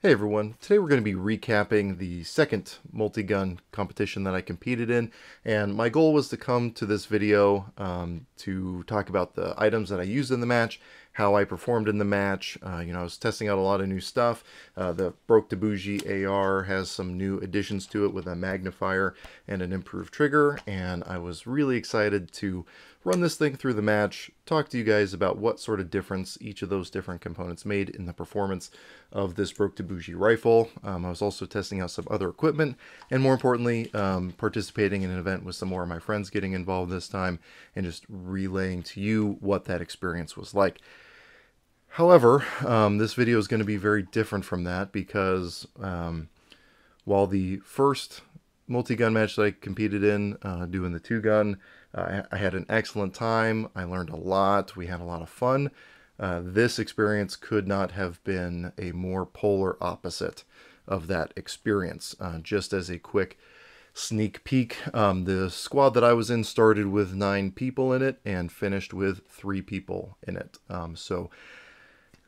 Hey everyone, today we're going to be recapping the second multi-gun competition that I competed in, and my goal was to come to this video to talk about the items that I used in the match, how I performed in the match. I was testing out a lot of new stuff. The Broke to Bougie AR has some new additions to it with a magnifier and an improved trigger, and I was really excited to run this thing through the match, talk to you guys about what sort of difference each of those different components made in the performance of this Broke to Bougie rifle. I was also testing out some other equipment, and more importantly, participating in an event with some more of my friends getting involved this time, and just relaying to you what that experience was like. However, this video is going to be very different from that because while the first multi-gun match that I competed in, doing the two-gun, I had an excellent time. I learned a lot. We had a lot of fun. This experience could not have been a more polar opposite of that experience. Just as a quick sneak peek, the squad that I was in started with 9 people in it and finished with 3 people in it. So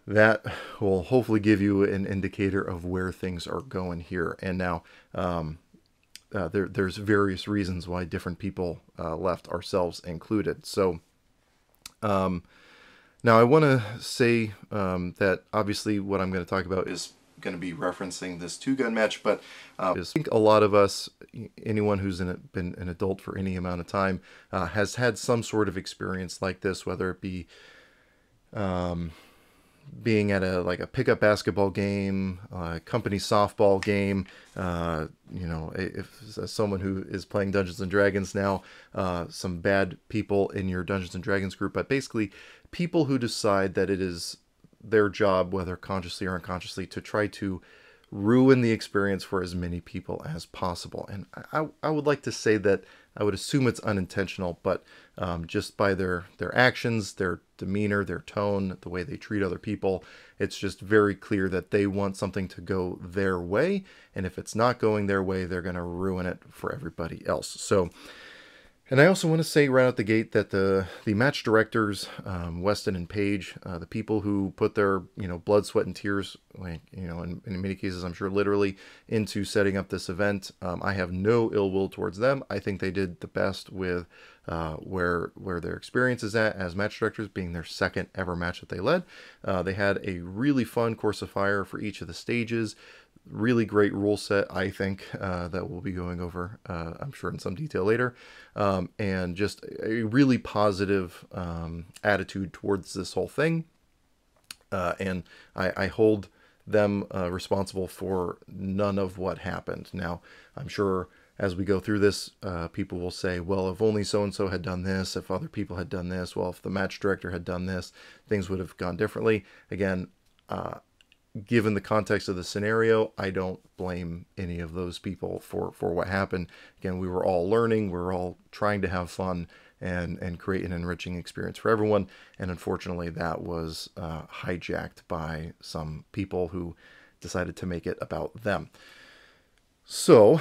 that will hopefully give you an indicator of where things are going here. And now, there's various reasons why different people left, ourselves included. So now I want to say that obviously what I'm going to talk about is going to be referencing this two-gun match, but I think a lot of us, anyone who's been an adult for any amount of time, has had some sort of experience like this, whether it be being at a pickup basketball game, a company softball game, if as someone who is playing Dungeons and Dragons now, some bad people in your Dungeons and Dragons group, but basically people who decide that it is their job, whether consciously or unconsciously, to try to ruin the experience for as many people as possible. And I would like to say that I would assume it's unintentional, but just by their actions, their demeanor, their tone, the way they treat other people, it's just very clear that they want something to go their way. And if it's not going their way, they're going to ruin it for everybody else. So, and I also want to say right out the gate that the match directors, Weston and Page, the people who put their blood, sweat, and tears, in many cases I'm sure literally, into setting up this event, I have no ill will towards them. I think they did the best with where their experience is at as match directors, being their second ever match that they led. They had a really fun course of fire for each of the stages. Really great rule set, I think, that we'll be going over, I'm sure, in some detail later. And just a really positive attitude towards this whole thing. And I hold them responsible for none of what happened. Now, I'm sure as we go through this, people will say, well, if only so-and-so had done this, if other people had done this, well, if the match director had done this, things would have gone differently. Again, given the context of the scenario, I don't blame any of those people for what happened. Again, we were all learning, we were all trying to have fun and create an enriching experience for everyone, and unfortunately that was hijacked by some people who decided to make it about them. So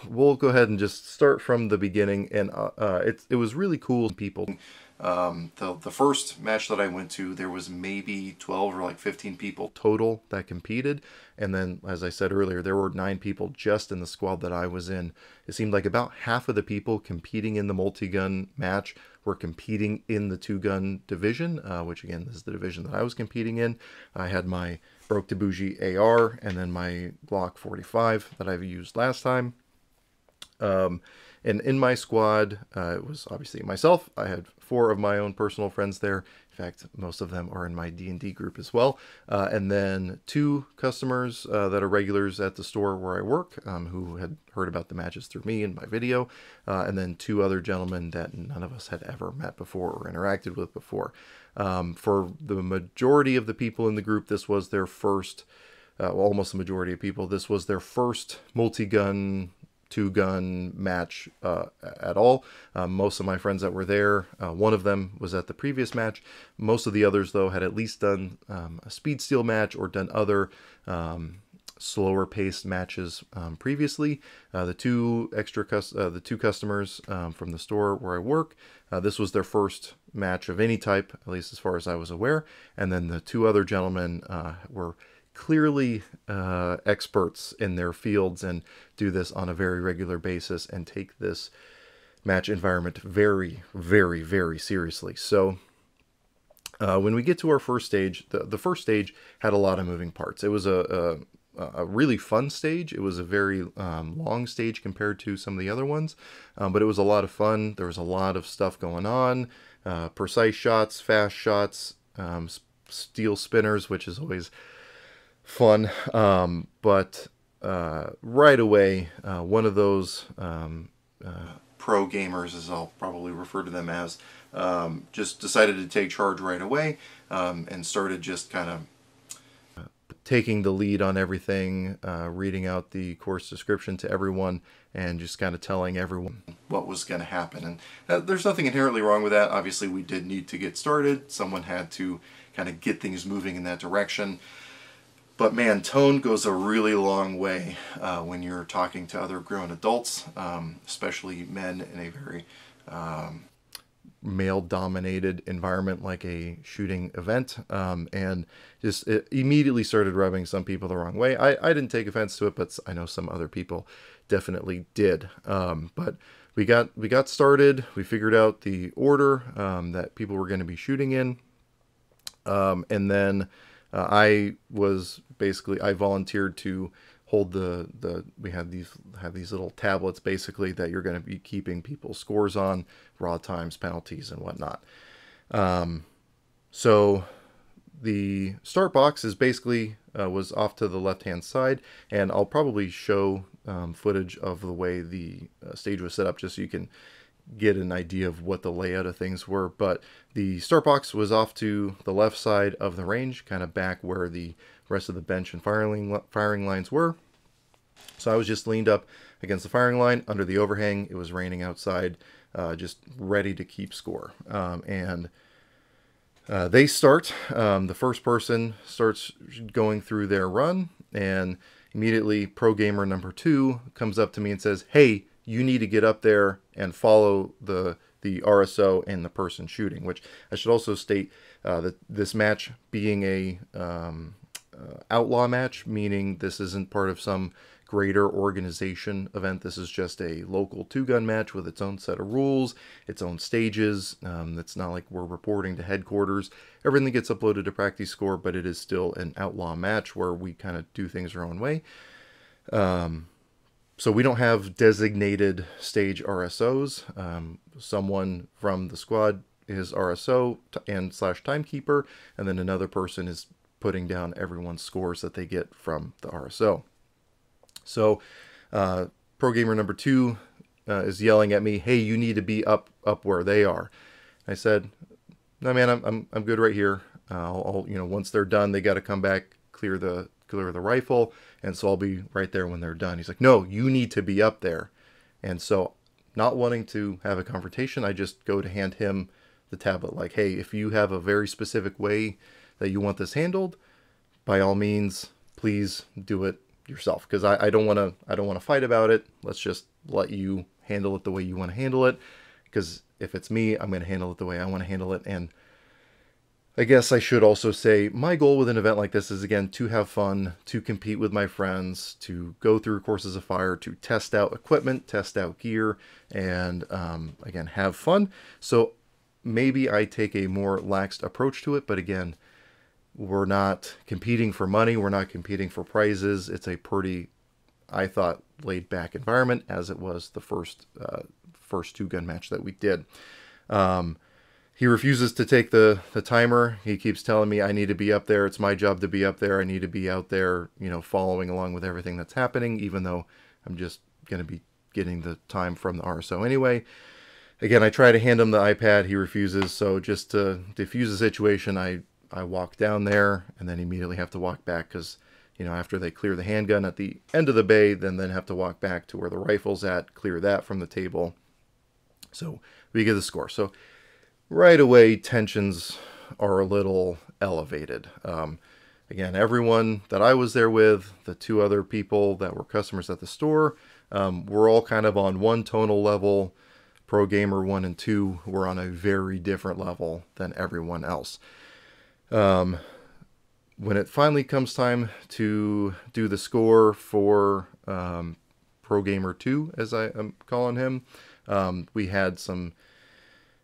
we'll go ahead and just start from the beginning, and it was really cool. People, the first match that I went to, there was maybe 12 or like 15 people total that competed, and then, as I said earlier, there were 9 people just in the squad that I was in. It seemed like about half of the people competing in the multi-gun match were competing in the two-gun division, which again is the division that I was competing in. I had my Broke to Bougie AR and then my Glock 45 that I've used last time. And in my squad, it was obviously myself. I had 4 of my own personal friends there. In fact, most of them are in my D&D group as well. And then 2 customers that are regulars at the store where I work, who had heard about the matches through me and my video. And then 2 other gentlemen that none of us had ever met before or interacted with before. For the majority of the people in the group, this was their first, well, almost the majority of people, this was their first multi-gun, two-gun match at all. Most of my friends that were there, one of them was at the previous match. Most of the others, though, had at least done a speed steel match or done other slower paced matches previously. The two customers from the store where I work, this was their first match of any type, at least as far as I was aware. And then the 2 other gentlemen were clearly experts in their fields and do this on a very regular basis and take this match environment very, very, very seriously. So when we get to our first stage, the first stage had a lot of moving parts. It was a really fun stage. It was a very long stage compared to some of the other ones, but it was a lot of fun. There was a lot of stuff going on, precise shots, fast shots, steel spinners, which is always fun. But right away, one of those pro gamers, as I'll probably refer to them as, just decided to take charge right away and started just kind of taking the lead on everything, reading out the course description to everyone, and just kind of telling everyone what was going to happen. And there's nothing inherently wrong with that. Obviously, we did need to get started. Someone had to kind of get things moving in that direction. But man, tone goes a really long way when you're talking to other grown adults, especially men in a very male-dominated environment like a shooting event, and just it immediately started rubbing some people the wrong way. I didn't take offense to it, but I know some other people definitely did. But we got started. We figured out the order that people were going to be shooting in, and then I volunteered to hold we have these little tablets basically that you're going to be keeping people's scores on, raw times, penalties, and whatnot. So the start box is basically was off to the left hand side, and I'll probably show footage of the way the stage was set up just so you can get an idea of what the layout of things were. But the start box was off to the left side of the range, kind of back where the rest of the bench and firing lines were. So I was just leaned up against the firing line under the overhang. It was raining outside, just ready to keep score. They start. The first person starts going through their run, and immediately pro gamer number 2 comes up to me and says, "Hey, you need to get up there and follow the RSO and the person shooting," which I should also state that this match being a outlaw match, meaning this isn't part of some greater organization event. This is just a local 2-gun match with its own set of rules, its own stages. It's not like we're reporting to headquarters. Everything gets uploaded to Practice Score, but it is still an outlaw match where we kind of do things our own way. So we don't have designated stage RSOs. Someone from the squad is RSO and / timekeeper, and then another person is putting down everyone's scores that they get from the RSO. So pro gamer number 2 is yelling at me, "Hey, you need to be up where they are." I said, "No, man, I'm good right here. I'll once they're done, they got to come back, clear the rifle, and so I'll be right there when they're done." He's like, "No, you need to be up there." And so, not wanting to have a confrontation, I just go to hand him the tablet, like, "Hey, if you have a very specific way that you want this handled, by all means, please do it yourself, because I don't want to fight about it. Let's just let you handle it the way you want to handle it, because if it's me, I'm going to handle it the way I want to handle it." And I guess I should also say my goal with an event like this is, again, to have fun, to compete with my friends, to go through courses of fire, to test out equipment, test out gear, and again, have fun. So maybe I take a more laxed approach to it, but again, we're not competing for money. We're not competing for prizes. It's a pretty, I thought, laid back environment, as it was the first 2-gun match that we did. He refuses to take the timer. He keeps telling me I need to be up there. It's my job to be up there. I need to be out there, following along with everything that's happening, even though I'm just going to be getting the time from the RSO anyway. Again, I try to hand him the iPad. He refuses. So just to diffuse the situation, I walk down there and then immediately have to walk back because, after they clear the handgun at the end of the bay, then have to walk back to where the rifle's at, clear that from the table. So we get the score. So right away, tensions are a little elevated. Again, everyone that I was there with, the 2 other people that were customers at the store, we're all kind of on one tonal level. Pro Gamer 1 and 2 were on a very different level than everyone else. when it finally comes time to do the score for Pro Gamer 2, as I am calling him, we had some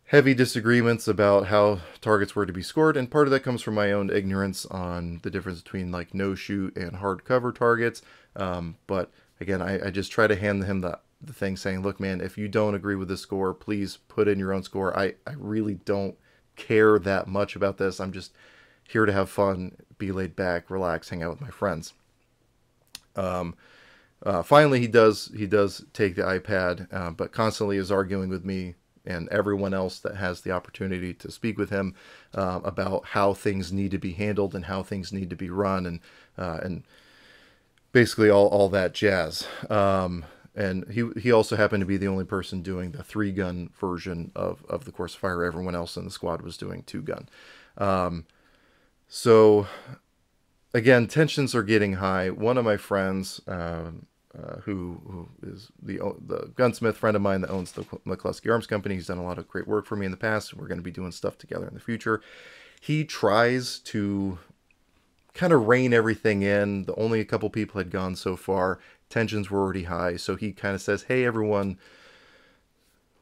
heavy disagreements about how targets were to be scored, and part of that comes from my own ignorance on the difference between like no shoot and hard cover targets. But again, I just try to hand him the thing saying, look, man, if you don't agree with the score, please put in your own score. I really don't care that much about this. I'm just here to have fun, be laid back, relax, hang out with my friends. Finally, he does take the iPad, but constantly is arguing with me and everyone else that has the opportunity to speak with him about how things need to be handled and how things need to be run, and basically all that jazz. And he also happened to be the only person doing the 3-gun version of the Course of Fire. Everyone else in the squad was doing 2-gun. So again, tensions are getting high. One of my friends, who is the gunsmith friend of mine that owns the McCluskey Arms Company, he's done a lot of great work for me in the past. We're going to be doing stuff together in the future. He tries to kind of rein everything in. Only a couple people had gone so far. Tensions were already high. So he kind of says, hey, everyone,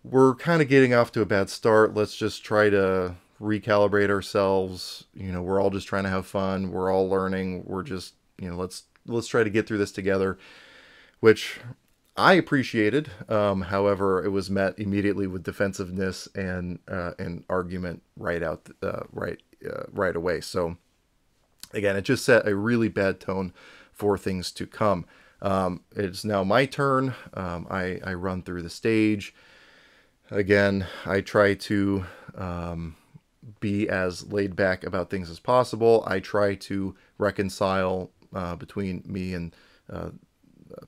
we're kind of getting off to a bad start. Let's just try to recalibrate ourselves. We're all just trying to have fun. We're all learning. We're just, let's try to get through this together, which I appreciated. However, it was met immediately with defensiveness and argument right away. So again, it just set a really bad tone for things to come. It's now my turn. I run through the stage. Again, I try to be as laid back about things as possible. I try to reconcile between me and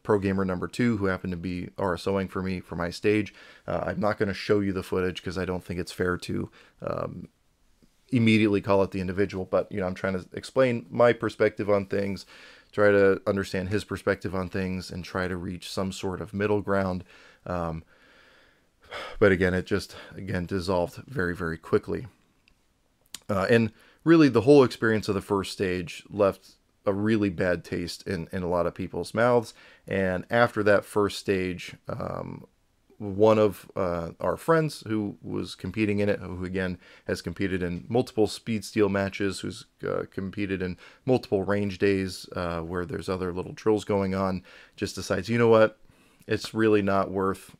Pro Gamer number 2, who happened to be RSOing for me for my stage. I'm not going to show you the footage because I don't think it's fair to immediately call out the individual, but I'm trying to explain my perspective on things, try to understand his perspective on things, and try to reach some sort of middle ground. But again, it just dissolved very, very quickly. And really, the whole experience of the first stage left a really bad taste in a lot of people's mouths. And after that first stage, one of our friends who was competing in it, who again has competed in multiple speed steel matches, who's competed in multiple range days where there's other little drills going on, just decides, you know what, it's really not worth...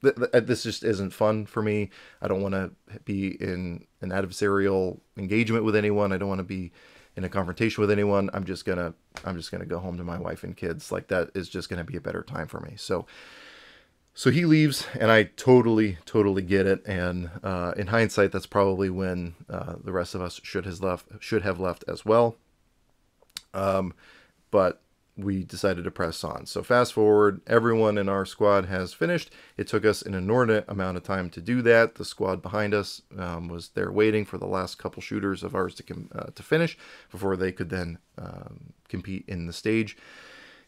this just isn't fun for me. I don't want to be in an adversarial engagement with anyone. I don't want to be in a confrontation with anyone. I'm just gonna go home to my wife and kids. Like, that is just gonna be a better time for me. So he leaves, and I totally get it. And in hindsight, that's probably when the rest of us should have left as well. But we decided to press on. So fast forward, everyone in our squad has finished. It took us an inordinate amount of time to do that. The squad behind us was there waiting for the last couple shooters of ours to finish before they could then compete in the stage.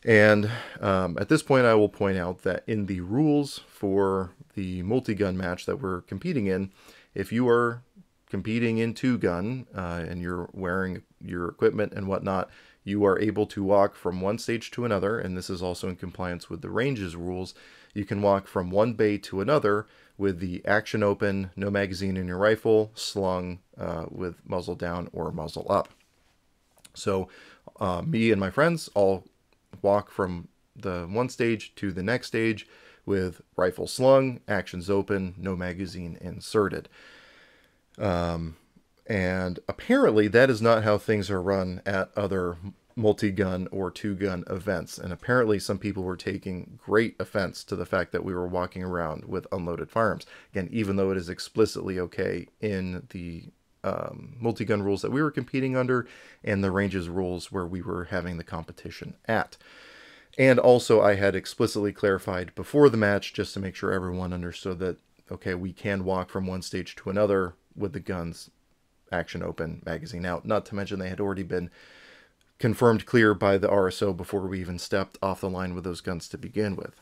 And at this point, I will point out that in the rules for the multi-gun match that we're competing in, if you are competing in 2-gun and you're wearing your equipment and whatnot, you are able to walk from one stage to another, and this is also in compliance with the ranges rules. You can walk from one bay to another with the action open, no magazine in your rifle, slung with muzzle down or muzzle up. So me and my friends all walk from the one stage to the next stage with rifle slung, actions open, no magazine inserted. And apparently that is not how things are run at other multi-gun or 2-gun events. And apparently some people were taking great offense to the fact that we were walking around with unloaded firearms. Again, even though it is explicitly okay in the multi-gun rules that we were competing under and the ranges rules where we were having the competition at. And also I had explicitly clarified before the match, just to make sure everyone understood that, okay, we can walk from one stage to another with the guns action open, magazine out. Not to mention they had already been confirmed clear by the RSO before we even stepped off the line with those guns to begin with.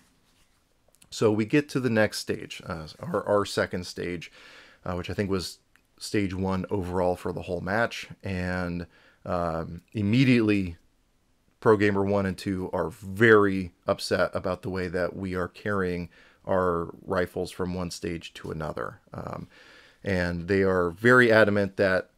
So we get to the next stage, our second stage, which I think was stage 1 overall for the whole match. And Immediately, Pro Gamer 1 and 2 are very upset about the way that we are carrying our rifles from one stage to another. And they are very adamant that,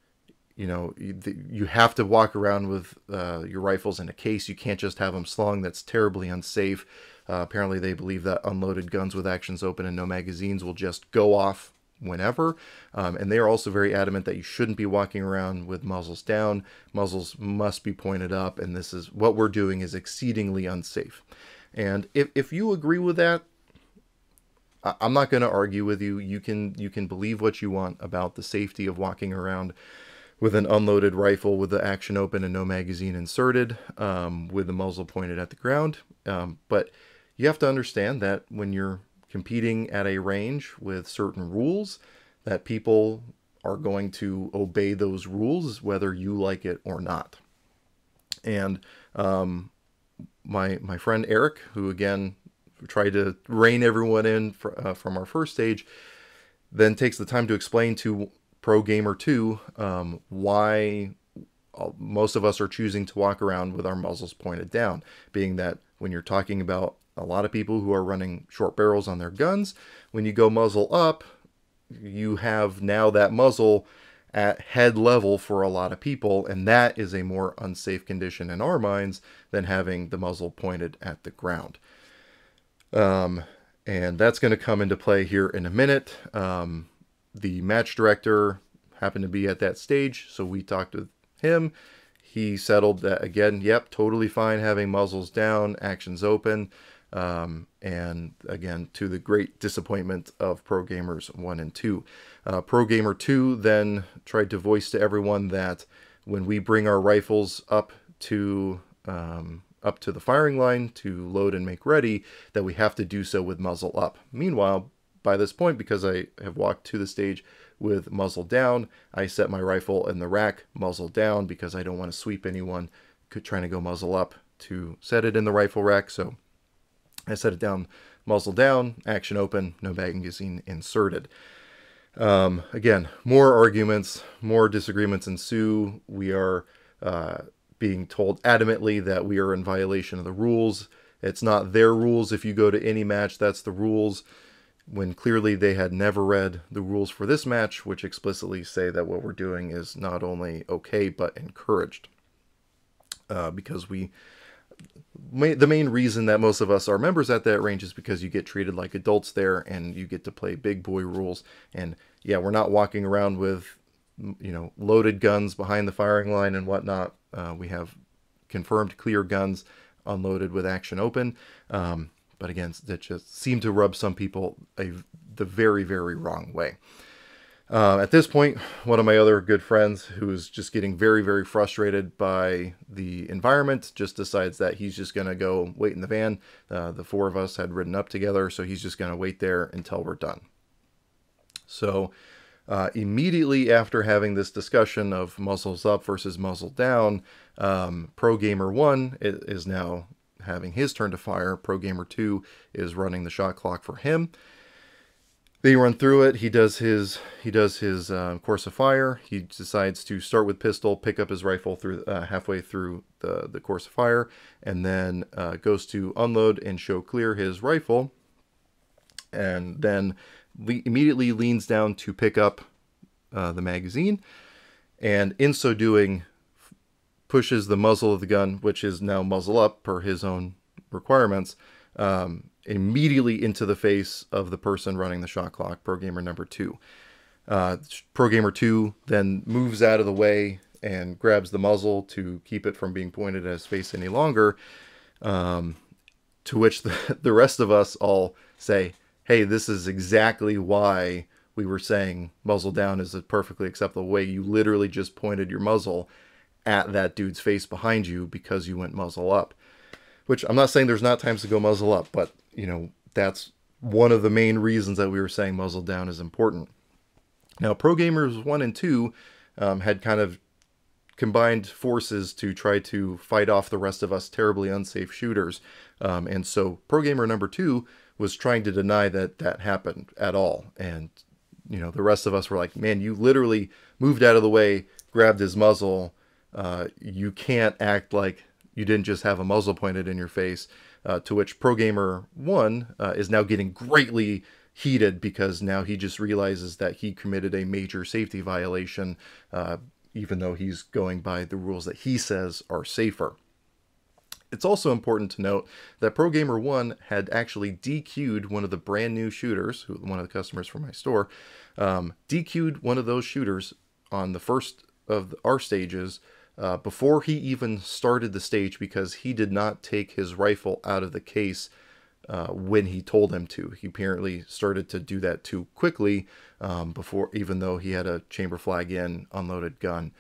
you know, you have to walk around with your rifles in a case. You can't just have them slung. That's terribly unsafe. Apparently they believe that unloaded guns with actions open and no magazines will just go off whenever. And they are also very adamant that you shouldn't be walking around with muzzles down. Muzzles must be pointed up, and this is what we're doing is exceedingly unsafe. And if you agree with that, I'm not going to argue with you. You can believe what you want about the safety of walking around with an unloaded rifle with the action open and no magazine inserted, with the muzzle pointed at the ground. But you have to understand that when you're competing at a range with certain rules, that people are going to obey those rules whether you like it or not. And my friend Eric, who again tried to rein everyone in from our first stage, then takes the time to explain to Pro Gamer 2 why most of us are choosing to walk around with our muzzles pointed down, being that when you're talking about a lot of people who are running short barrels on their guns, when you go muzzle up, you have now that muzzle at head level for a lot of people, and that is a more unsafe condition in our minds than having the muzzle pointed at the ground. And that's going to come into play here in a minute. The match director happened to be at that stage, so we talked with him. He settled that, again, yep, totally fine having muzzles down, actions open. And again, to the great disappointment of Pro Gamers 1 and 2. Pro Gamer 2 then tried to voice to everyone that when we bring our rifles up to the firing line to load and make ready, that we have to do so with muzzle up. Meanwhile, by this point, because I have walked to the stage with muzzle down, I set my rifle in the rack, muzzle down, because I don't want to sweep anyone trying to go muzzle up to set it in the rifle rack. So I set it down, muzzle down, action open, no magazine inserted. Again, more arguments, more disagreements ensue. We are being told adamantly that we are in violation of the rules. It's not their rules. If you go to any match, that's the rules, when clearly they had never read the rules for this match, which explicitly say that what we're doing is not only okay, but encouraged. Because the main reason that most of us are members at that range is because you get treated like adults there and you get to play big boy rules. And yeah, we're not walking around with, you know, loaded guns behind the firing line and whatnot. We have confirmed clear guns unloaded with action open. But again, that just seemed to rub some people the very, very wrong way. At this point, one of my other good friends, who is just getting very, very frustrated by the environment, just decides that he's just going to go wait in the van. The four of us had ridden up together, so he's just going to wait there until we're done. So immediately after having this discussion of muzzles up versus muzzle down, Pro Gamer 1 is now having his turn to fire. Pro Gamer 2 is running the shot clock for him. They run through it. He does his course of fire. He decides to start with pistol, pick up his rifle through halfway through the course of fire, and then goes to unload and show clear his rifle, and then immediately leans down to pick up the magazine, and in so doing pushes the muzzle of the gun, which is now muzzle up per his own requirements, immediately into the face of the person running the shot clock, Pro Gamer number 2. Pro Gamer 2 then moves out of the way and grabs the muzzle to keep it from being pointed at his face any longer, to which the rest of us all say, hey, this is exactly why we were saying muzzle down is a perfectly acceptable way. You literally just pointed your muzzle at that dude's face behind you because you went muzzle up. Which I'm not saying there's not times to go muzzle up, but, you know, that's one of the main reasons that we were saying muzzle down is important. Now, Pro Gamers 1 and 2 had kind of combined forces to try to fight off the rest of us terribly unsafe shooters. And so Pro Gamer number 2 was trying to deny that that happened at all. And, you know, the rest of us were like, man, you literally moved out of the way, grabbed his muzzle, You can't act like you didn't just have a muzzle pointed in your face. To which Pro Gamer 1 is now getting greatly heated because now he just realizes that he committed a major safety violation, even though he's going by the rules that he says are safer. It's also important to note that Pro Gamer 1 had actually DQ'd one of the brand new shooters, one of the customers from my store, DQ'd one of those shooters on the first of our stages before he even started the stage because he did not take his rifle out of the case when he told him to. He apparently started to do that too quickly before, even though he had a chamber flag in, unloaded gun.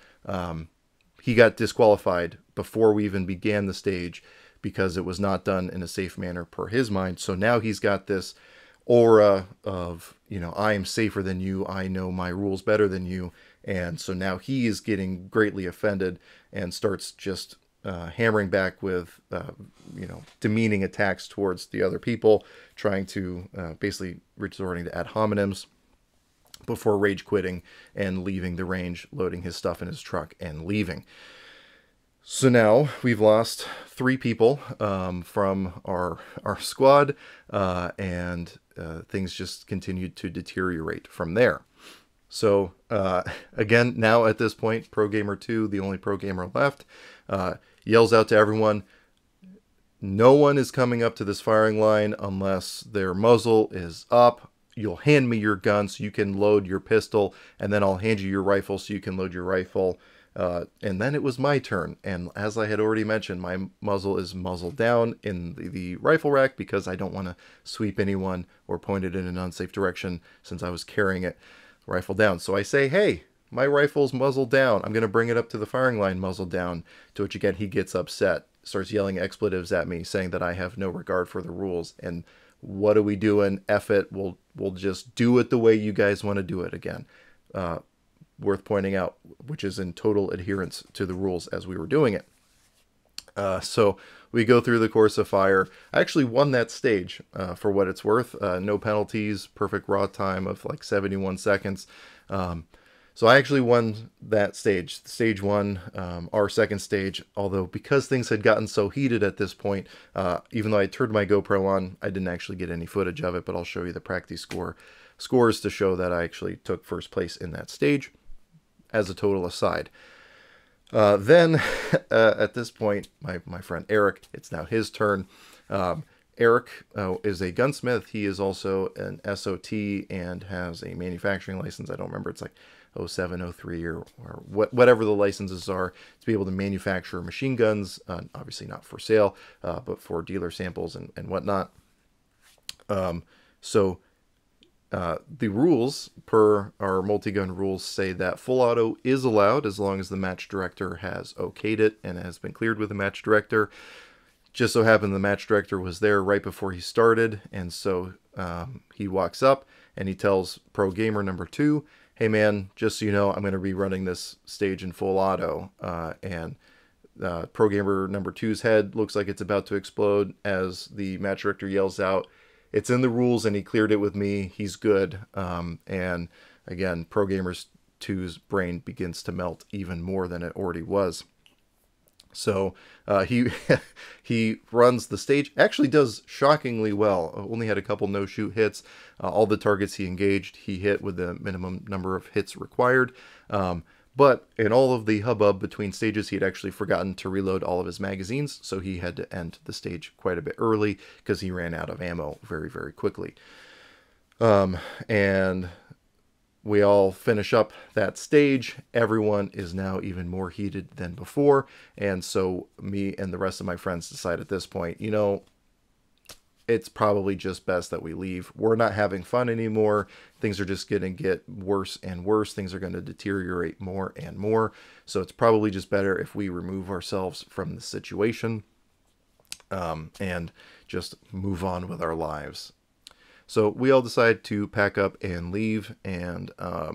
He got disqualified before we even began the stage because it was not done in a safe manner per his mind. So now he's got this aura of, you know, I am safer than you. I know my rules better than you. And so now he is getting greatly offended and starts just hammering back with, you know, demeaning attacks towards the other people, trying to basically resorting to ad hominems before rage quitting and leaving the range, loading his stuff in his truck and leaving. So now we've lost 3 people from our squad, and things just continued to deteriorate from there. So again, now at this point, Pro Gamer 2, the only Pro Gamer left, yells out to everyone, no one is coming up to this firing line unless their muzzle is up. You'll hand me your gun so you can load your pistol, and then I'll hand you your rifle so you can load your rifle. And then it was my turn. And as I had already mentioned, my muzzle is muzzled down in the rifle rack because I don't want to sweep anyone or point it in an unsafe direction since I was carrying it rifle down. So I say, hey, my rifle's muzzled down. I'm going to bring it up to the firing line muzzled down, to which again he gets upset, starts yelling expletives at me, saying that I have no regard for the rules. And what are we doing? F it. We'll just do it the way you guys want to do it again. Worth pointing out, which is in total adherence to the rules as we were doing it. So we go through the course of fire. I actually won that stage for what it's worth. No penalties, perfect raw time of like 71 seconds. So I actually won that stage, stage 1, our second stage, although because things had gotten so heated at this point, even though I turned my GoPro on, I didn't actually get any footage of it, but I'll show you the practice scores to show that I actually took first place in that stage as a total aside. Then at this point, my friend Eric, it's now his turn. Eric is a gunsmith. He is also an SOT and has a manufacturing license. I don't remember. It's like 07, 03 or whatever the licenses are to be able to manufacture machine guns. Obviously not for sale, but for dealer samples and whatnot. So the rules per our multi-gun rules say that full auto is allowed as long as the match director has okayed it and has been cleared with the match director. Just so happened the match director was there right before he started, and so he walks up and he tells Pro Gamer number 2, hey man, just so you know, I'm going to be running this stage in full auto. And Pro Gamer number 2's head looks like it's about to explode as the match director yells out, it's in the rules and he cleared it with me, he's good. And again, Pro Gamer 2's brain begins to melt even more than it already was. So he runs the stage, actually does shockingly well, only had a couple no-shoot hits. All the targets he engaged, he hit with the minimum number of hits required. But in all of the hubbub between stages, he had actually forgotten to reload all of his magazines, so he had to end the stage quite a bit early because he ran out of ammo very, very quickly. And we all finish up that stage. Everyone is now even more heated than before. And so me and the rest of my friends decide at this point, you know, it's probably just best that we leave. We're not having fun anymore. Things are just going to get worse and worse. Things are going to deteriorate more and more. So it's probably just better if we remove ourselves from the situation and just move on with our lives. So we all decide to pack up and leave, and I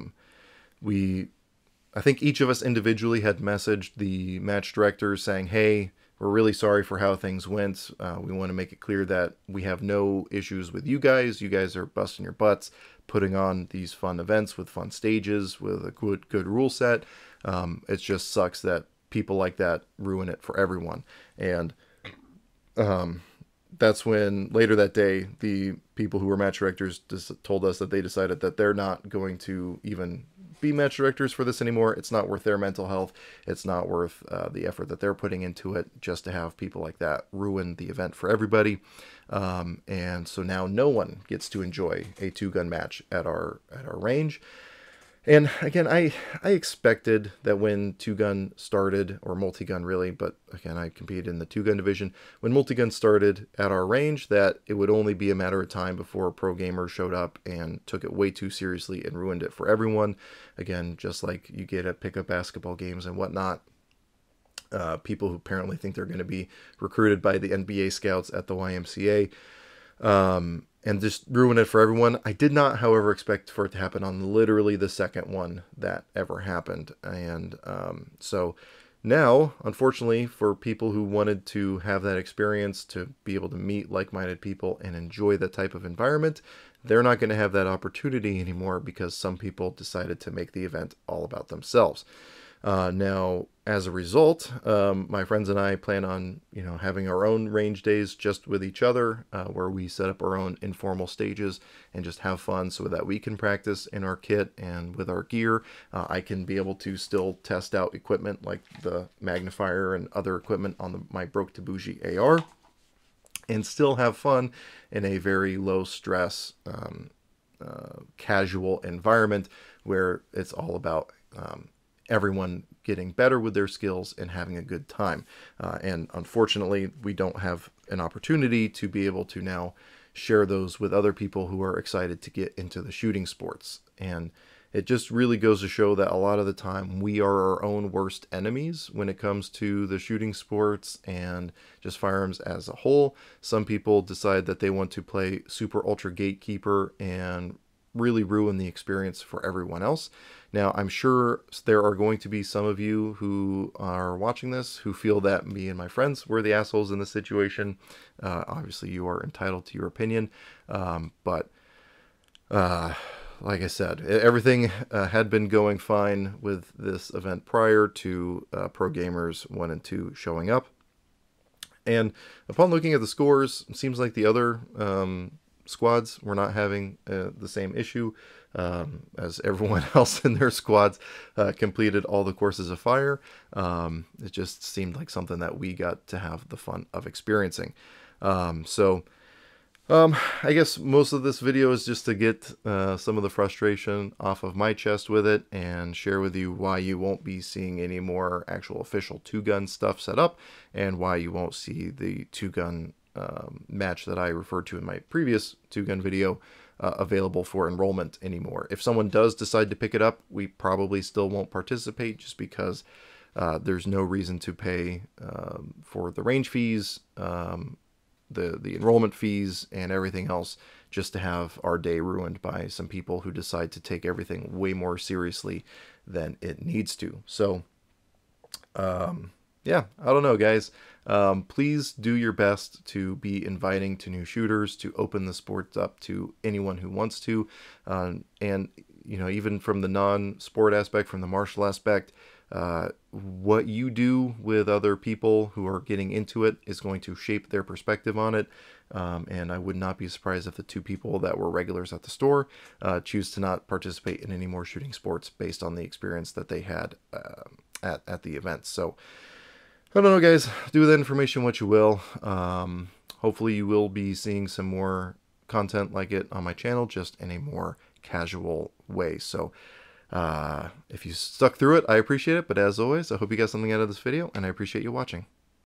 think each of us individually had messaged the match director saying, hey, we're really sorry for how things went. We want to make it clear that we have no issues with you guys. You guys are busting your butts, putting on these fun events with fun stages, with a good rule set. It just sucks that people like that ruin it for everyone. And that's when later that day, the people who were match directors just told us that they decided that they're not going to even be match directors for this anymore. It's not worth their mental health. It's not worth the effort that they're putting into it just to have people like that ruin the event for everybody. And so now no one gets to enjoy a two-gun match at our range. And again, I expected that when two-gun started, or multi-gun really, but again, I competed in the two-gun division. When multi-gun started at our range, that it would only be a matter of time before pro gamers showed up and took it way too seriously and ruined it for everyone. Again, just like you get at pickup basketball games and whatnot. People who apparently think they're going to be recruited by the NBA scouts at the YMCA. And just ruin it for everyone. I did not, however, expect for it to happen on literally the second one that ever happened. And so now, unfortunately, for people who wanted to have that experience, to be able to meet like-minded people and enjoy that type of environment, they're not going to have that opportunity anymore because some people decided to make the event all about themselves. Now, as a result, my friends and I plan on, having our own range days just with each other, where we set up our own informal stages and just have fun so that we can practice in our kit and with our gear. I can be able to still test out equipment like the magnifier and other equipment on my Broke to Bougie AR and still have fun in a very low stress, casual environment where it's all about everyone getting better with their skills and having a good time. And unfortunately, we don't have an opportunity to be able to now share those with other people who are excited to get into the shooting sports. And it just really goes to show that a lot of the time we are our own worst enemies when it comes to the shooting sports and just firearms as a whole. Some people decide that they want to play super ultra gatekeeper and really ruin the experience for everyone else. Now, I'm sure there are going to be some of you who are watching this who feel that me and my friends were the assholes in this situation. Obviously, you are entitled to your opinion. But like I said, everything had been going fine with this event prior to Pro Gamers 1 and 2 showing up. And upon looking at the scores, it seems like the other squads were not having the same issue, as everyone else in their squads completed all the courses of fire. It just seemed like something that we got to have the fun of experiencing. I guess most of this video is just to get some of the frustration off of my chest with it and share with you why you won't be seeing any more actual official two-gun stuff set up and why you won't see the two-gun match that I referred to in my previous two-gun video available for enrollment anymore. If someone does decide to pick it up, we probably still won't participate just because there's no reason to pay for the range fees, the enrollment fees, and everything else just to have our day ruined by some people who decide to take everything way more seriously than it needs to. So, yeah, I don't know, guys. Please do your best to be inviting to new shooters, to open the sport up to anyone who wants to. And, even from the non-sport aspect, from the martial aspect, what you do with other people who are getting into it is going to shape their perspective on it. And I would not be surprised if the two people that were regulars at the store choose to not participate in any more shooting sports based on the experience that they had at the event. So, I don't know, guys. Do with that information what you will. Hopefully you will be seeing some more content like it on my channel, just in a more casual way. So if you stuck through it, I appreciate it. But as always, I hope you got something out of this video, and I appreciate you watching.